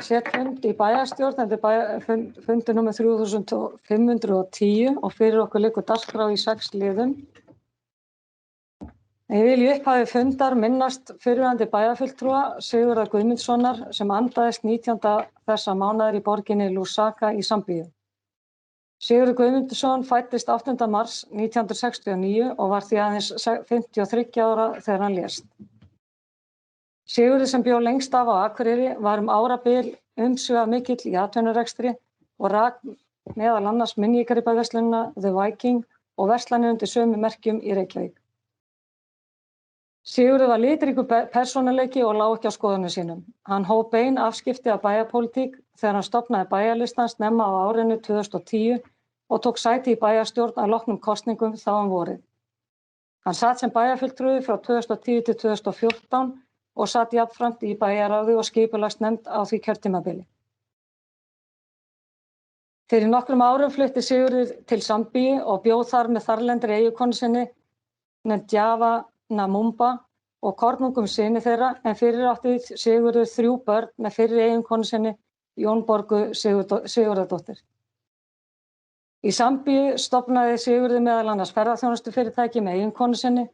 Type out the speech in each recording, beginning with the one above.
setfund í bæjarstjórn, þetta er fundur númer 3510 og fyrir okkur liggur dagskrá í 6 liðum. Ég vil í upphafi fundar minnast fyrrverandi bæjarfulltrúa Sigurðar Guðmundssonar sem andaðist 19. þessa mánaðar í borginni Lusaka í Sambíu. Sigurður Guðmundsson fæddist 8. mars 1969 og var því aðeins 53 ára þegar hann lést. Sigurður sem bjó lengst af á Akureyri var árabil umsvifamikill í atvinnurekstri og rak meðal annars minjagripaverslunina The Viking og verslanir undir sömu merkjum í Reykjavík. Sigurður var litríkur persónuleiki og lá ekki á skoðunum sínum. Hann hóf bein afskipti af bæjarpólitík þegar hann stofnaði bæjarlistan snemma á árinu 2010 og tók sæti í bæjarstjórn að loknum kosningum þá vorið. Hann sat sem bæjarfulltrúi frá 2010 til 2014 og sat jafnframt í bæjarráði og skipulagsnefnd á því kjörtímabili. Fyrir nokkrum árum flutti Sigurður til Sambíu og bjó þar með þarlendri eiginkonu sinni Ndjava Namumba og kornungum syni þeirra, en fyrir átti Sigurður 3 börn með fyrri eiginkonu sinni Jónborgu Sigurðardóttur. Í Sambíu stofnaði Sigurður meðal annars ferðaþjónustufyrirtæki með eiginkonu sinni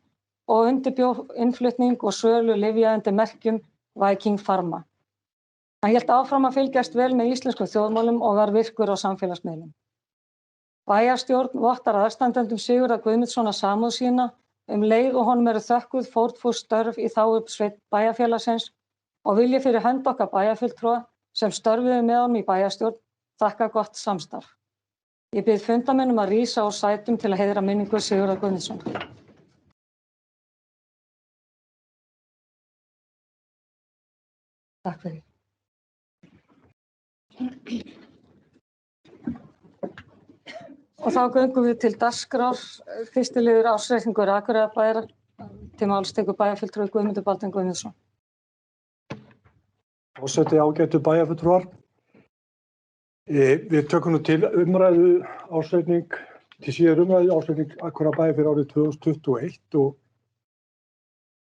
og undirbjó innflutning og sölu lyfja undir merkjum Viking Pharma. Hann hélt áfram að fylgjast vel með íslenskum þjóðmálum og var virkur á samfélagsmiðlum. Bæjarstjórn vottar aðstandendum Sigurðar Guðmundssonar samúð sína leið og honum eru þökkuð fórnfús störf í þágu bæjarfélagsins og vilji fyrir hönd okkar bæjarfulltrúa sem störfuðu með honum í bæjarstjórn þakka gott samstarf. Ég bið fundamönnum að rísa úr sætum til að heiðra minningu Sigurðar Guðmundssonar. Takk fyrir. Og þá göngum við til dagskrár. Fyrsti liður ársreikningur Akureyrarbæjar. Til máls tekur bæjarfulltrúi Guðmundur Baldvin Guðmundsson. Forseti, ágætu bæjarfulltrúar. Við tökum nú til umræðu ársreikning, til síðar umræðu ársreikning Akureyrarbæjar fyrir árið 2021 og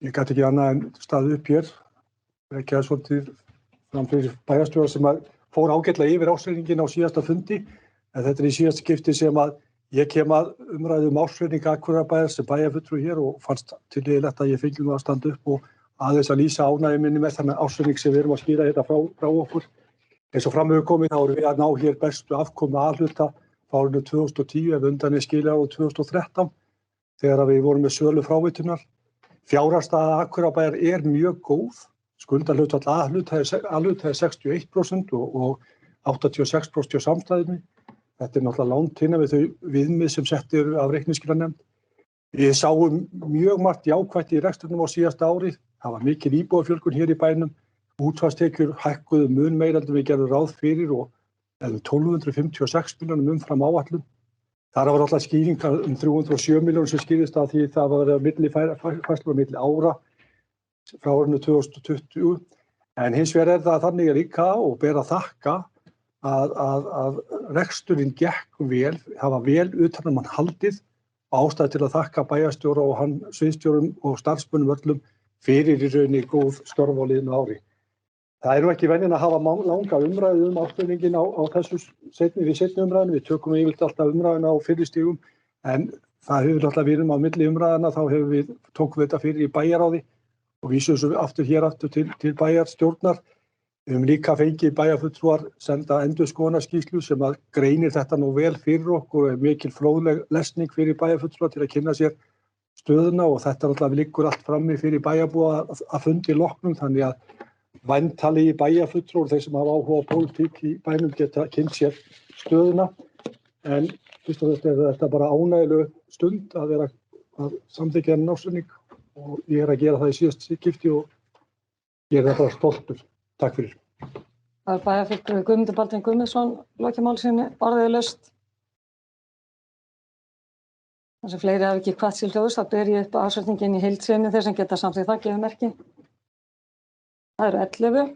ég gat ekki annað en staðið upp hér. Ekki að svolítið fram fyrir bæjarstjóra sem fór ágætlega yfir ársreikningin á síðasta fundi, en þetta í síðasta skipti sem ég kem að umræðu ársreikning Akureyrarbæjar sem bæjarfulltrúi hér og fannst tilleiðilegt að ég fengi nú að standa upp og aðeins að lýsa ánægju minni með þennan ársreikning sem við erum að skýra þetta frá okkur. Eins og fram hefur komið þá erum við að ná hér bestu afkomu A-hluta frá árinu 2010 ef undan skilið árið 2013 þegar við vorum með sölu frávitunar. Fjárhagsstaða Akureyrarbæjar mjög góð. Skuldahlutfall A-hluta er 61% og 86% hjá samstæðunni. Þetta náttúrulega langt hinna við þau viðmið sem sett eru af reikningsskilanefnd. Við sáum mjög margt jákvætt í rekstrinum á síðasta ári. Það var mikil íbúafjölgun hér í bænum. Útsvarstekjur hækkuðu mun meira en við gerðum ráð fyrir og 1256 milljónum umfram áætlun. Þar var alltaf skýringar 307 milljónum sem skýrist að því það var færslur á milli ára frá árinu 2020. En hins vegar það þannig líka og ber að þakka að reksturinn gekk vel, það var vel utan hann haldið og ástæða til að þakka bæjarstjóra og sviðsstjórum og starfsmönnum öllum fyrir í rauninni góð störf á liðnu ári. Það nú ekki venjan að hafa langa umræðu ársreikninginn á þessu seinni umræðinu. Við tökum yfirleitt alltaf umræðuna á fyrri stigum, en það hefur alltaf verið á milli umræðana, þá tókum við þetta fyrir í bæjarráði og vísum svo aftur til bæjarstjórnar. Við höfum líka fengið bæjarfulltrúar senda endurskoðunarskýrslu sem greinir þetta nú vel fyrir okkur og mikil fróðleg lesning fyrir bæjarfulltrúar til að kynna sér stöðuna og þetta alltaf liggur allt frammi fyrir bæjarbúa að fundi loknum, þannig að væntanlegir bæjarfulltrúar, þeir sem hafa áhuga á pólitík í bænum geta kynnt sér stöðuna. En fyrst og fremst þetta bara ánægjuleg stund að vera að samþykkja þennan ársreikning og ég að gera það í síðasta skipti og ég það bara stoltur. Takk fyrir. Það bæjarfulltrúi Guðmundur Baldvin Guðmundsson lokið máli sinni orðiðlaust. Þar sem fleiri hafa ekki hvatt til hljóðs, þá ber ég upp ársreikninginn í heild sinni þeir sem geta samþykkt það, gefið merki. Það eru 11.